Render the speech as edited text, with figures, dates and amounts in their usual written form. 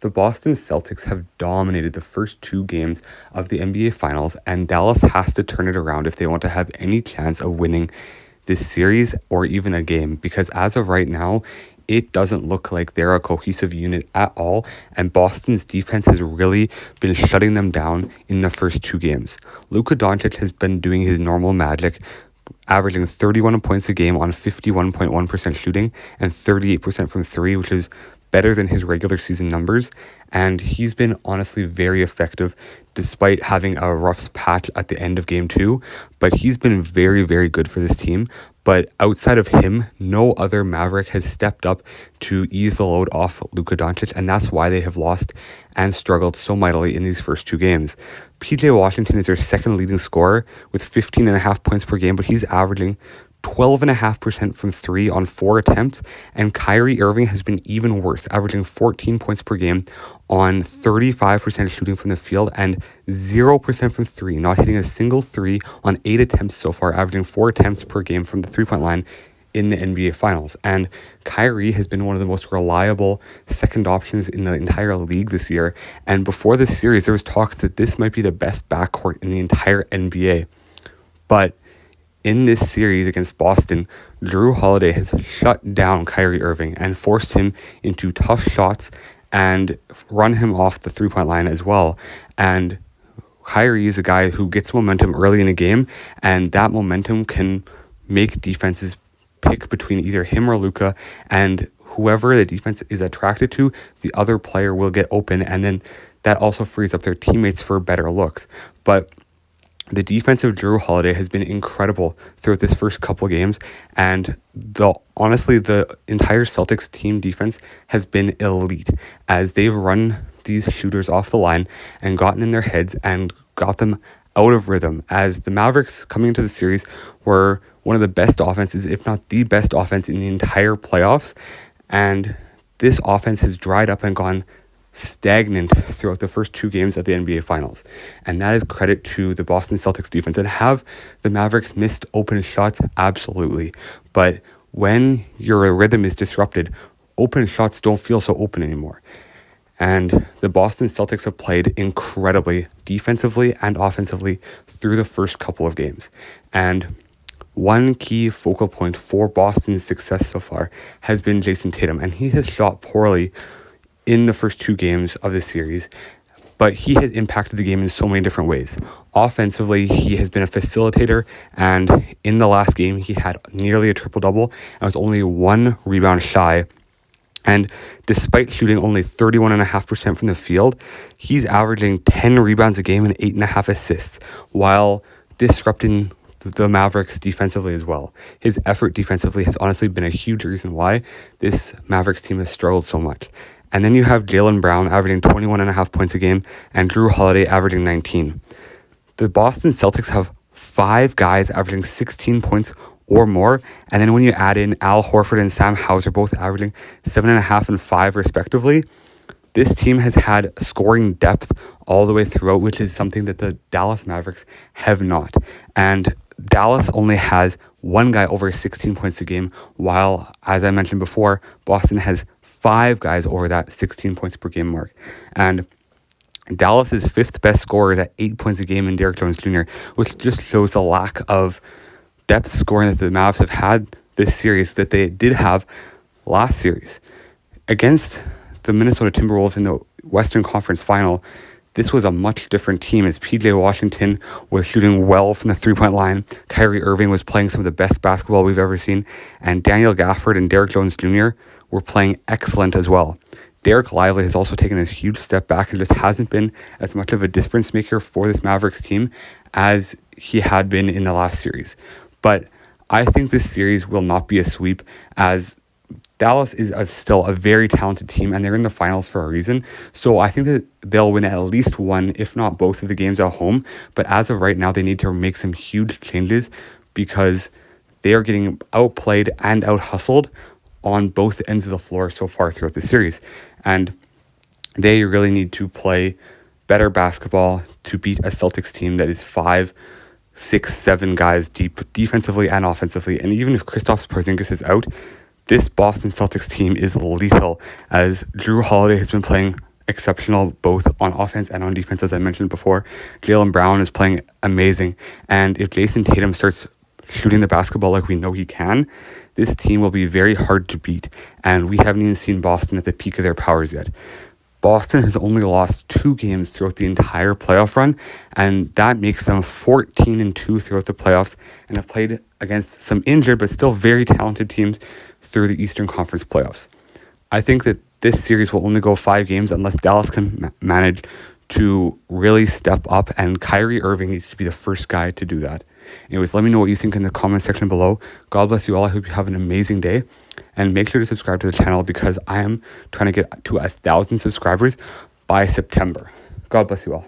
The Boston Celtics have dominated the first two games of the NBA Finals, and Dallas has to turn it around if they want to have any chance of winning this series or even a game, because as of right now, it doesn't look like they're a cohesive unit at all, and Boston's defense has really been shutting them down in the first two games. Luka Doncic has been doing his normal magic, averaging 31 points a game on 51.1% shooting and 38% from three, which is better than his regular season numbers. And he's been honestly very effective despite having a rough patch at the end of game two. But he's been very, very good for this team. But outside of him, no other Maverick has stepped up to ease the load off Luka Doncic, and that's why they have lost and struggled so mightily in these first two games. PJ Washington is their second leading scorer with 15.5 points per game, but he's averaging 12.5% from three on 4 attempts, and Kyrie Irving has been even worse, averaging 14 points per game on 35% shooting from the field and 0% from three, not hitting a single three on 8 attempts so far, averaging 4 attempts per game from the three-point line in the NBA Finals. And Kyrie has been one of the most reliable second options in the entire league this year, and before this series, there was talks that this might be the best backcourt in the entire NBA. But in this series against Boston, Jrue Holiday has shut down Kyrie Irving and forced him into tough shots and run him off the three-point line as well. And Kyrie is a guy who gets momentum early in a game, and that momentum can make defenses pick between either him or Luka, and whoever the defense is attracted to, the other player will get open, and then that also frees up their teammates for better looks. But the defense of Jrue Holiday has been incredible throughout this first couple games, and honestly, the entire Celtics team defense has been elite as they've run these shooters off the line and gotten in their heads and got them out of rhythm, as the Mavericks coming into the series were one of the best offenses, if not the best offense in the entire playoffs, and this offense has dried up and gone stagnant throughout the first two games of the NBA Finals. And that is credit to the Boston Celtics defense. And have the Mavericks missed open shots? Absolutely. But when your rhythm is disrupted, open shots don't feel so open anymore. And the Boston Celtics have played incredibly defensively and offensively through the first couple of games. And one key focal point for Boston's success so far has been Jason Tatum, and he has shot poorly in the first two games of this series, but he has impacted the game in so many different ways. Offensively, he has been a facilitator, and in the last game, he had nearly a triple-double and was only one rebound shy. And despite shooting only 31.5% from the field, he's averaging 10 rebounds a game and 8.5 assists, while disrupting the Mavericks defensively as well. His effort defensively has honestly been a huge reason why this Mavericks team has struggled so much. And then you have Jaylen Brown averaging 21.5 points a game and Jrue Holiday averaging 19. The Boston Celtics have 5 guys averaging 16 points or more. And then when you add in Al Horford and Sam Hauser, both averaging 7.5 and 5 respectively, this team has had scoring depth all the way throughout, which is something that the Dallas Mavericks have not. And Dallas only has one guy over 16 points a game, while, as I mentioned before, Boston has 5 guys over that 16 points per game mark. And Dallas's 5th best scorer is at 8 points a game in Derrick Jones Jr., which just shows the lack of depth scoring that the Mavs have had this series that they did have last series. Against the Minnesota Timberwolves in the Western Conference Final, this was a much different team as PJ Washington was shooting well from the three-point line. Kyrie Irving was playing some of the best basketball we've ever seen. And Daniel Gafford and Derrick Jones Jr. were playing excellent as well. Derek Lively has also taken a huge step back and just hasn't been as much of a difference maker for this Mavericks team as he had been in the last series. But I think this series will not be a sweep, as Dallas is still a very talented team and they're in the finals for a reason. So I think that they'll win at least one, if not both of the games at home. But as of right now, they need to make some huge changes because they are getting outplayed and out-hustled on both ends of the floor so far throughout the series. And they really need to play better basketball to beat a Celtics team that is 5, 6, 7 guys deep defensively and offensively. And even if Kristaps Porzingis is out, this Boston Celtics team is lethal, as Jrue Holiday has been playing exceptional both on offense and on defense, as I mentioned before. Jaylen Brown is playing amazing. And if Jason Tatum starts shooting the basketball like we know he can, this team will be very hard to beat. And we haven't even seen Boston at the peak of their powers yet. Boston has only lost 2 games throughout the entire playoff run, and that makes them 14-2 throughout the playoffs, and have played against some injured but still very talented teams through the Eastern Conference playoffs. I think that this series will only go 5 games unless Dallas can manage to really step up, and Kyrie Irving needs to be the first guy to do that. Anyways, let me know what you think in the comment section below. God bless you all. I hope you have an amazing day. And make sure to subscribe to the channel because I am trying to get to 1,000 subscribers by September. God bless you all.